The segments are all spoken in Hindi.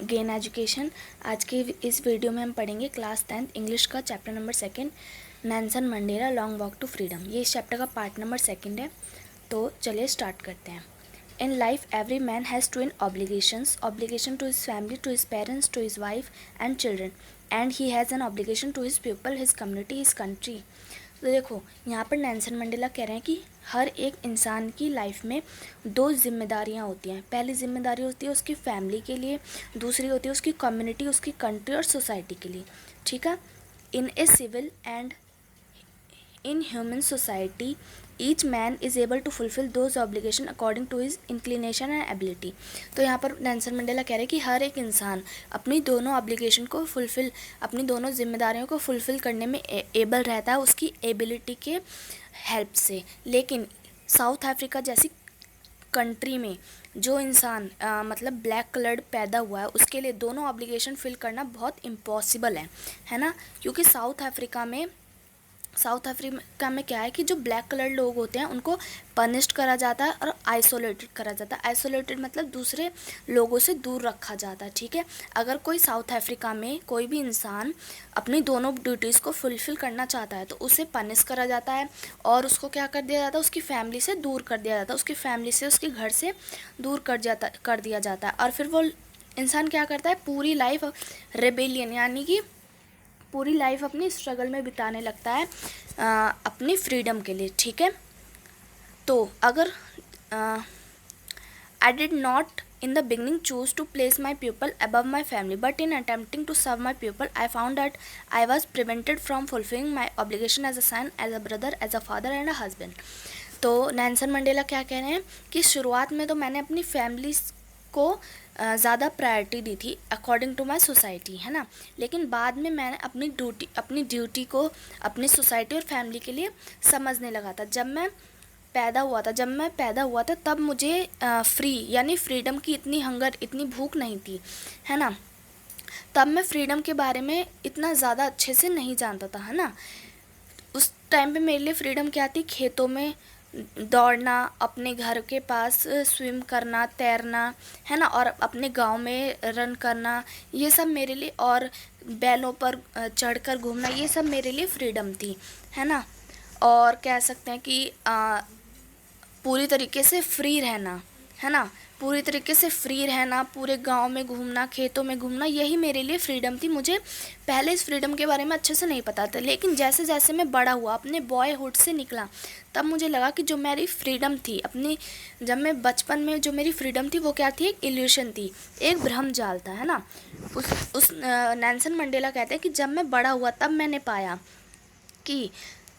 Gain education. आज के इस वीडियो में हम पढ़ेंगे क्लास 10th इंग्लिश का chapter number 2 Nelson Mandela long walk to freedom. ये इस चैप्टर का पार्ट नंबर 2 है। तो चलिए स्टार्ट करते हैं। In life every man has twin obligations, obligation to his family, to his parents, to his wife and children, and he has an obligation to his people, his community, his country. तो देखो यहाँ पर नेल्सन मंडेला कह रहे हैं कि हर एक इंसान की लाइफ में दो जिम्मेदारियाँ होती हैं। पहली जिम्मेदारी होती है उसकी फैमिली के लिए, दूसरी होती है उसकी कम्युनिटी, उसकी कंट्री और सोसाइटी के लिए। ठीक है। In a civil and in human society each man is able to fulfil those obligation according to his inclination and ability. तो यहाँ पर नेल्सन मंडेला कह रहे हैं कि हर एक इंसान अपनी दोनों ऑब्लिगेशन को फुलफिल, अपनी दोनों जिम्मेदारियों को फुलफिल करने में एबल रहता है उसकी एबिलिटी के हेल्प से। लेकिन साउथ अफ्रीका जैसी कंट्री में जो इंसान मतलब ब्लैक कलर्ड पैदा हुआ है उसके लिए दोनों ऑब्लिगेशन फिल करना बहुत इम्पॉसिबल है ना। क्योंकि साउथ अफ्रीका में क्या है कि जो ब्लैक कलर्ड लोग होते हैं उनको पनिश्ड करा जाता है और आइसोलेटेड करा जाता है। आइसोलेटेड मतलब दूसरे लोगों से दूर रखा जाता है। ठीक है। अगर कोई साउथ अफ्रीका में कोई भी इंसान अपनी दोनों ड्यूटीज़ को फुलफ़िल करना चाहता है तो उसे पनिश करा जाता है और उसको क्या कर दिया जाता है, उसकी फैमिली से दूर कर दिया जाता है, उसकी फैमिली से, उसके घर से दूर कर दिया जाता है। और फिर वो इंसान क्या करता है, पूरी लाइफ रेबेलियन यानी कि पूरी लाइफ अपनी स्ट्रगल में बिताने लगता है अपनी फ्रीडम के लिए। ठीक है। तो अगर I did not in the beginning choose to place my pupil above my family, but in attempting to serve my pupil I found that I was prevented from fulfilling my obligation as a son, as a brother, as a father and a husband। तो नेल्सन मंडेला क्या कह रहे हैं कि शुरुआत में तो मैंने अपनी फैमिली को ज़्यादा प्रायोरिटी दी थी अकॉर्डिंग टू माई सोसाइटी, है ना। लेकिन बाद में मैंने अपनी ड्यूटी को अपनी सोसाइटी और फैमिली के लिए समझने लगा था। जब मैं पैदा हुआ था तब मुझे फ्री यानी फ्रीडम की इतनी हंगर, इतनी भूख नहीं थी, है ना। तब मैं फ्रीडम के बारे में इतना ज़्यादा अच्छे से नहीं जानता था, है ना। उस टाइम पे मेरे लिए फ्रीडम क्या थी, खेतों में दौड़ना, अपने घर के पास स्विम करना, तैरना, है ना, और अपने गांव में रन करना, ये सब मेरे लिए, और बैलों पर चढ़कर घूमना, ये सब मेरे लिए फ्रीडम थी, है ना। और कह सकते हैं कि पूरी तरीके से फ्री रहना, है ना, पूरी तरीके से फ्री रहना, पूरे गांव में घूमना, खेतों में घूमना, यही मेरे लिए फ्रीडम थी। मुझे पहले इस फ्रीडम के बारे में अच्छे से नहीं पता था, लेकिन जैसे जैसे मैं बड़ा हुआ, अपने बॉयहुड से निकला, तब मुझे लगा कि जो मेरी फ्रीडम थी अपनी, जब मैं बचपन में जो मेरी फ्रीडम थी वो क्या थी, एक इल्यूशन थी, एक भ्रम जाल था, है ना। उस नेल्सन मंडेला कहते हैं कि जब मैं बड़ा हुआ तब मैंने पाया कि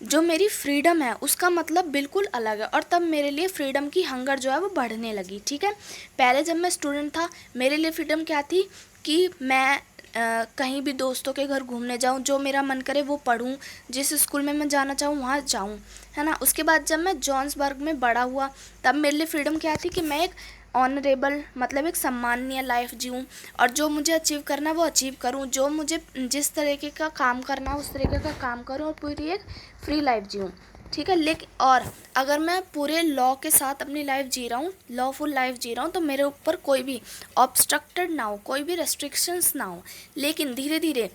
जो मेरी फ्रीडम है उसका मतलब बिल्कुल अलग है, और तब मेरे लिए फ्रीडम की हंगर जो है वो बढ़ने लगी। ठीक है। पहले जब मैं स्टूडेंट था मेरे लिए फ्रीडम क्या थी कि मैं कहीं भी दोस्तों के घर घूमने जाऊं, जो मेरा मन करे वो पढूं, जिस स्कूल में मैं जाना चाहूँ वहाँ जाऊं, है ना। उसके बाद जब मैं जॉन्सबर्ग में बड़ा हुआ तब मेरे लिए फ्रीडम क्या थी कि मैं एक ऑनरेबल मतलब एक सम्माननीय लाइफ जीऊँ, और जो मुझे अचीव करना है वो अचीव करूँ, जो मुझे जिस तरीके का काम करना है उस तरीके का काम करूँ, और पूरी एक फ्री लाइफ जीऊँ। ठीक है। लेकिन और अगर मैं पूरे लॉ के साथ अपनी लाइफ जी रहा हूँ, लॉफुल लाइफ जी रहा हूँ, तो मेरे ऊपर कोई भी ऑब्स्ट्रक्टेड ना हो, कोई भी रेस्ट्रिक्शंस ना हो। लेकिन धीरे धीरे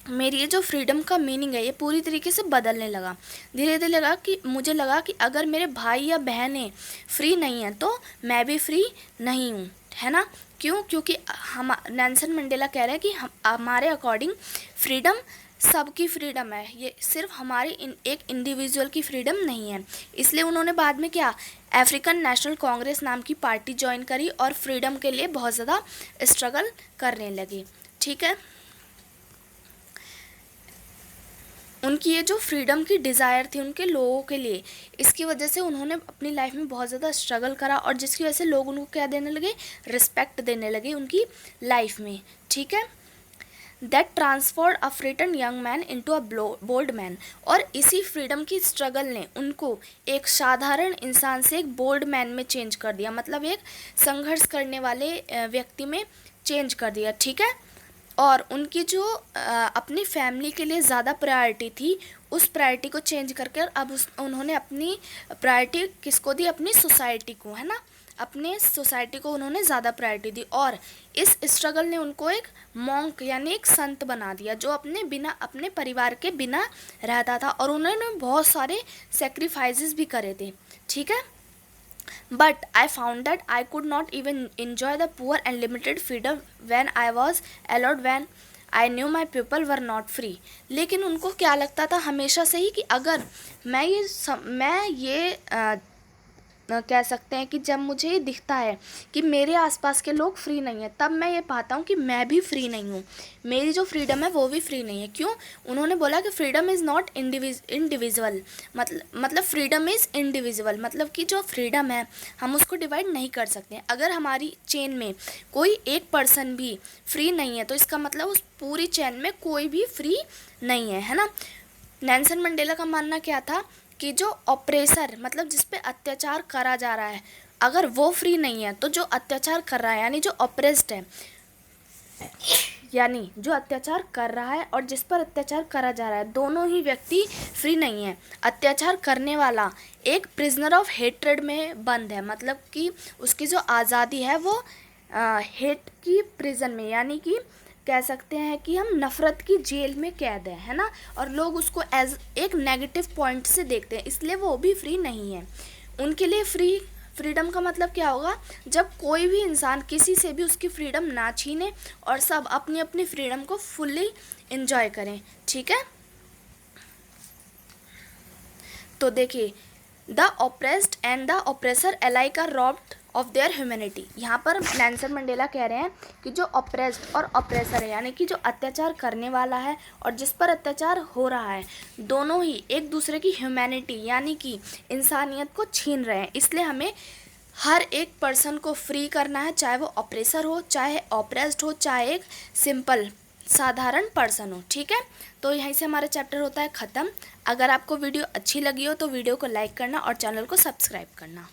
मेरी ये जो फ्रीडम का मीनिंग है ये पूरी तरीके से बदलने लगा। धीरे धीरे मुझे लगा कि अगर मेरे भाई या बहनें फ्री नहीं हैं तो मैं भी फ्री नहीं हूँ, है ना। क्यों? क्योंकि हम नेल्सन मंडेला कह रहे हैं कि हमारे अकॉर्डिंग फ्रीडम सबकी फ्रीडम है, ये सिर्फ हमारी एक इंडिविजुअल की फ्रीडम नहीं है। इसलिए उन्होंने बाद में क्या, अफ्रीकन नेशनल कांग्रेस नाम की पार्टी ज्वाइन करी और फ्रीडम के लिए बहुत ज़्यादा स्ट्रगल करने लगे। ठीक है। उनकी ये जो फ्रीडम की डिज़ायर थी उनके लोगों के लिए, इसकी वजह से उन्होंने अपनी लाइफ में बहुत ज़्यादा स्ट्रगल करा, और जिसकी वजह से लोग उनको क्या देने लगे, रिस्पेक्ट देने लगे उनकी लाइफ में। ठीक है। That transformed a frightened young man into a bold man. और इसी फ्रीडम की स्ट्रगल ने उनको एक साधारण इंसान से एक बोल्ड मैन में चेंज कर दिया, मतलब एक संघर्ष करने वाले व्यक्ति में चेंज कर दिया। ठीक है। और उनकी जो अपनी फैमिली के लिए ज़्यादा प्रायोरिटी थी उस प्रायोरिटी को चेंज करके अब उन्होंने अपनी प्रायोरिटी किसको दी, अपनी सोसाइटी को, है ना, अपने सोसाइटी को उन्होंने ज़्यादा प्रायोरिटी दी और इस स्ट्रगल ने उनको एक मॉन्क यानी एक संत बना दिया जो अपने परिवार के बिना रहता था और उन्होंने बहुत सारे सेक्रीफाइसेस भी करे थे, ठीक है। But I found that I could not even enjoy the poor and limited freedom when I was allowed when I knew my people were not free. लेकिन उनको क्या लगता था हमेशा से ही कि अगर मैं ये कह सकते हैं कि जब मुझे ये दिखता है कि मेरे आसपास के लोग फ्री नहीं हैं, तब मैं ये पाता हूँ कि मैं भी फ्री नहीं हूँ, मेरी जो फ्रीडम है वो भी फ्री नहीं है। क्यों? उन्होंने बोला कि फ्रीडम इज़ नॉट इंडिविजुअल, मतलब फ्रीडम इज़ इंडिविजुअल, मतलब कि जो फ्रीडम है हम उसको डिवाइड नहीं कर सकते। अगर हमारी चेन में कोई एक पर्सन भी फ्री नहीं है तो इसका मतलब उस पूरी चेन में कोई भी फ्री नहीं है ना। नेल्सन मंडेला का मानना क्या था कि जो ऑपरेसर मतलब जिस पे अत्याचार करा जा रहा है, अगर वो फ्री नहीं है तो जो अत्याचार कर रहा है यानी जो ऑपरेस्ड है, यानी जो अत्याचार कर रहा है और जिस पर अत्याचार करा जा रहा है, दोनों ही व्यक्ति फ्री नहीं है। अत्याचार करने वाला एक प्रिजनर ऑफ हेट्रेड में बंद है, मतलब कि उसकी जो आज़ादी है वो हेट की प्रिजन में, यानी कि कह सकते हैं कि हम नफ़रत की जेल में कैद है ना, और लोग उसको एज एक नेगेटिव पॉइंट से देखते हैं, इसलिए वो भी फ्री नहीं है। उनके लिए फ्रीडम का मतलब क्या होगा? जब कोई भी इंसान किसी से भी उसकी फ्रीडम ना छीने और सब अपनी अपनी फ्रीडम को फुल्ली एंजॉय करें, ठीक है। तो देखिए, the oppressed and the oppressor alike are robbed of their humanity. यहाँ पर नेल्सन मंडेला कह रहे हैं कि जो ऑप्रेस्ड और ऑप्रेसर है यानी कि जो अत्याचार करने वाला है और जिस पर अत्याचार हो रहा है, दोनों ही एक दूसरे की ह्यूमैनिटी यानी कि इंसानियत को छीन रहे हैं। इसलिए हमें हर एक पर्सन को फ्री करना है, चाहे वो ऑप्रेसर हो, चाहे ऑप्रेस्ड हो, चाहे एक सिंपल साधारण पर्सन हो, ठीक है। तो यहीं से हमारा चैप्टर होता है ख़त्म। अगर आपको वीडियो अच्छी लगी हो तो वीडियो को लाइक करना और चैनल को सब्सक्राइब करना।